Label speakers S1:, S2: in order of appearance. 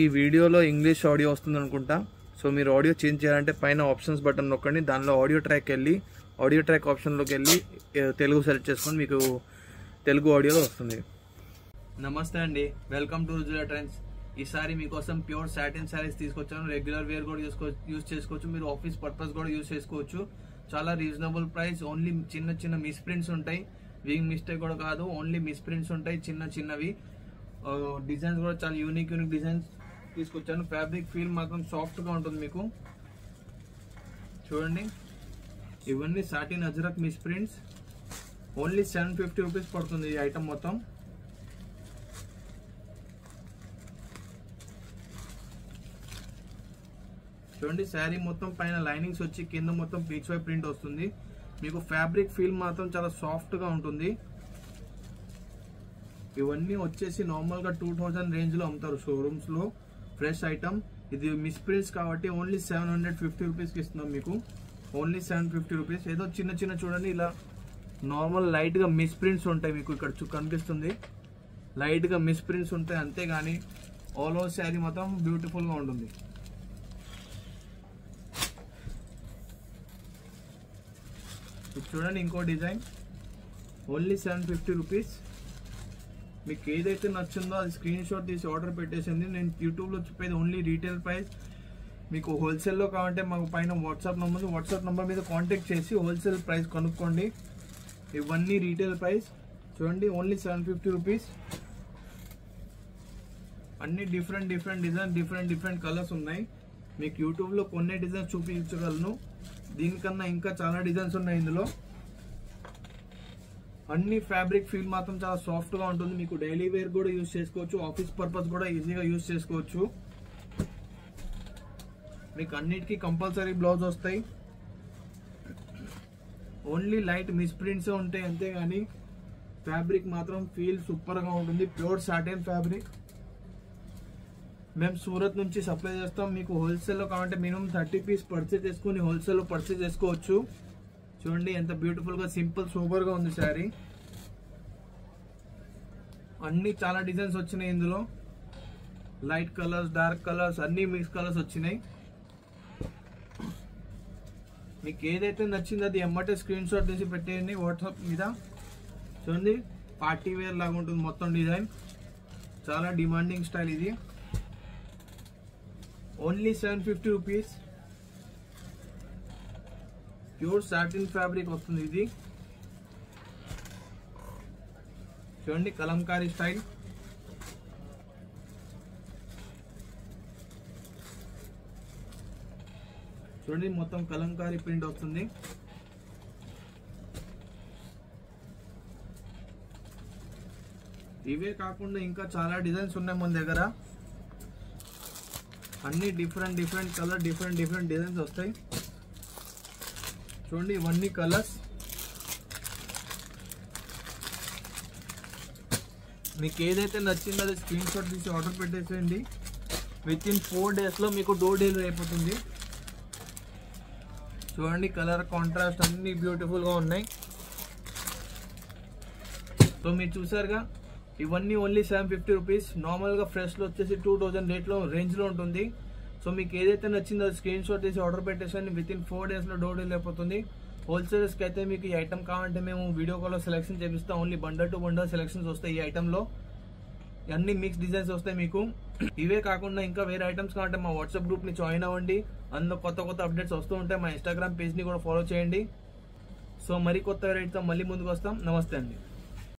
S1: ఈ వీడియోలో English audio వస్తుంది అనుకుంటా. సో మీరు ఆడియో చేంజ్ చేయాలంటే పైన ఆప్షన్స్ బటన్ నొక్కండి. దానిలో ఆడియో ట్రాక్ ఆప్షన్లోకి వెళ్ళి తెలుగు సెలెక్ట్ చేసుకొని మీకు తెలుగు ఆడియోలో వస్తుంది. నమస్తే అండి, వెల్కమ్ టు రుజుల ట్రెండ్స్. ఈసారి మీకోసం ప్యూర్ సాటిన్ శారీస్ తీసుకొచ్చాను. రెగ్యులర్ వేర్ కూడా యూజ్ చేసుకోవచ్చు, మీరు ఆఫీస్ పర్పస్ కూడా యూజ్ చేసుకోవచ్చు. చాలా రీజనబుల్ ప్రైస్. ఓన్లీ చిన్న చిన్న మిస్ ప్రింట్స్ ఉంటాయి, వింగ్ మిస్టేక్ కూడా కాదు, ఓన్లీ మిస్ ప్రింట్స్ ఉంటాయి చిన్నవి. డిజైన్స్ కూడా చాలా యూనిక్ డిజైన్స్ తీసుకొచ్చాను. ఫ్యాబ్రిక్ ఫీల్ మాత్రం సాఫ్ట్ గా ఉంటుంది. మీకు చూడండి, ఇవన్నీ సాటిన్ అజ్రక్ మిస్ ప్రింట్స్. ఓన్లీ 750 రూపీస్ పడుతుంది ఈ ఐటమ్ మొత్తం. చూడండి, శారీ మొత్తం పైన లైనింగ్స్ వచ్చి కింద మొత్తం పీచ్ వై ప్రింట్ వస్తుంది. మీకు ఫ్యాబ్రిక్ ఫీల్ మాత్రం చాలా సాఫ్ట్ గా ఉంటుంది. ఇవన్నీ వచ్చేసి నార్మల్ గా 2000 రేంజ్ లో అమ్ముతారు షోరూమ్స్ లో. ఫ్రెష్ ఐటమ్ ఇది, మిస్ ప్రింట్స్ కాబట్టి ఓన్లీ 750 రూపీస్ కి ఇస్తున్నాం మీకు. Only 750 rupees. ఏదో చిన్న చూడండి, ఇలా నార్మల్ లైట్ గా మిస్ ప్రింట్స్ ఉంటాయి. మీకు ఇక్కడ కనిపిస్తుంది, లైట్ గా మిస్ ప్రింట్స్ ఉంటాయి, అంతేగాని ఆల్ ఓవర్ శారీ మొత్తం బ్యూటిఫుల్ గా ఉంటుంది. చూడండి, ఇంకో డిజైన్. Only 750 rupees. మీకు ఏదైతే నచ్చిందో అది స్క్రీన్ షాట్ తీసి ఆర్డర్ పెట్టేసింది. నేను యూట్యూబ్లో చెప్పేది ఓన్లీ రీటైల్ ప్రైస్. మీకు హోల్సేల్లో కావాలంటే మాకు పైన వాట్సాప్ నెంబర్ మీద కాంటాక్ట్ చేసి హోల్సేల్ ప్రైస్ కనుక్కోండి. ఇవన్నీ రీటైల్ ప్రైస్. చూడండి, ఓన్లీ 750 రూపీస్. అన్ని డిఫరెంట్ డిజైన్, డిఫరెంట్ కలర్స్ ఉన్నాయి. మీకు యూట్యూబ్లో కొన్ని డిజైన్స్ చూపించగలను, దీనికన్నా ఇంకా చాలా డిజైన్స్ ఉన్నాయి ఇందులో. అన్ని ఫ్యాబ్రిక్ ఫీల్ మాత్రం చాలా సాఫ్ట్ గా ఉంటుంది. మీకు డైలీ వేర్ కూడా యూజ్ చేసుకోవచ్చు, ఆఫీస్ పర్పస్ కూడా ఈజీగా యూజ్ చేసుకోవచ్చు. మీకు అన్నిటికీ కంపల్సరీ బ్లౌజ్ వస్తాయి. ఓన్లీ లైట్ మిస్ ప్రింట్స్ ఉంటాయి, అంతేగాని ఫ్యాబ్రిక్ మాత్రం ఫీల్ సూపర్ గా ఉంటుంది. Pure satin fabric. మేము సూరత్ నుంచి సప్లై చేస్తాం. మీకు హోల్సేల్లో కావాలంటే మినిమం 30 పీస్ పర్చేజ్ చేసుకుని హోల్సేల్లో పర్చేజ్ చేసుకోవచ్చు. చూడండి, ఎంత బ్యూటిఫుల్ గా సింపుల్ సూపర్ గా ఉంది శారీ. అన్ని చాలా డిజైన్స్ వచ్చినాయి ఇందులో. లైట్ కలర్స్, డార్క్ కలర్స్, అన్ని మిక్స్ కలర్స్ వచ్చినాయి. మీకు ఏదైతే నచ్చిందో అది ఎమ్మటే స్క్రీన్ షాట్ తీసి పెట్టేయండి వాట్సాప్ మీద. చూడండి, పార్టీ వేర్ లాగా ఉంటుంది మొత్తం డిజైన్. చాలా డిమాండింగ్ స్టైల్ ఇది. Only 750 rupees. Pure satin fabric వస్తుంది ఇది. చూడండి, కలంకారీ స్టైల్. చూడండి, మొత్తం కలంకారీ ప్రింట్ వస్తుంది. ఇవే కాకుండా ఇంకా చాలా డిజైన్స్ ఉన్నాయి మన దగ్గర. అన్ని డిఫరెంట్ కలర్, డిఫరెంట్ డిజైన్స్ వస్తాయి. చూడండి, ఇవన్నీ కలర్స్. మీకు ఏదైతే నచ్చిందో అది స్క్రీన్ షాట్ తీసి ఆర్డర్ పెట్టేసేయండి. విత్ ఇన్ 4 days లో మీకు డోర్ డెలివరీ అయిపోతుంది. చూడండి, కలర్ కాంట్రాస్ట్ అన్ని బ్యూటిఫుల్ గా ఉన్నాయి. సో మీరు చూసారుగా, ఇవన్నీ ఓన్లీ 750 రూపీస్. నార్మల్ గా ఫ్రెష్ లో వచ్చేసి 2000 రేంజ్ లో ఉంటుంది. సో మీకు ఏదైతే నచ్చిందో అది స్క్రీన్ షాట్ తీసి ఆర్డర్ పెట్టేసండి. విత్ ఇన్ 4 days లో డోర్ డెలివరీ అయిపోతుంది. హోల్సేలర్స్కి అయితే మీకు ఈ ఐటమ్ కావాలంటే మేము వీడియో కాల్లో సెలెక్షన్ చేపిస్తాం. Only bundle to bundle selections వస్తాయి ఈ ఐటమ్లో. అన్ని మిక్స్ డిజైన్స్ వస్తాయి మీకు. ఇవే కాకుండా ఇంకా వేరే ఐటమ్స్ కావాలంటే మా వాట్సాప్ గ్రూప్ని జాయిన్ అవ్వండి. అందులో కొత్త అప్డేట్స్ వస్తూ ఉంటాయి. మా ఇన్స్టాగ్రామ్ పేజ్ని కూడా ఫాలో చేయండి. సో మరి కొత్త రేట్తో మళ్ళీ ముందుకు వస్తాం. నమస్తే అండి.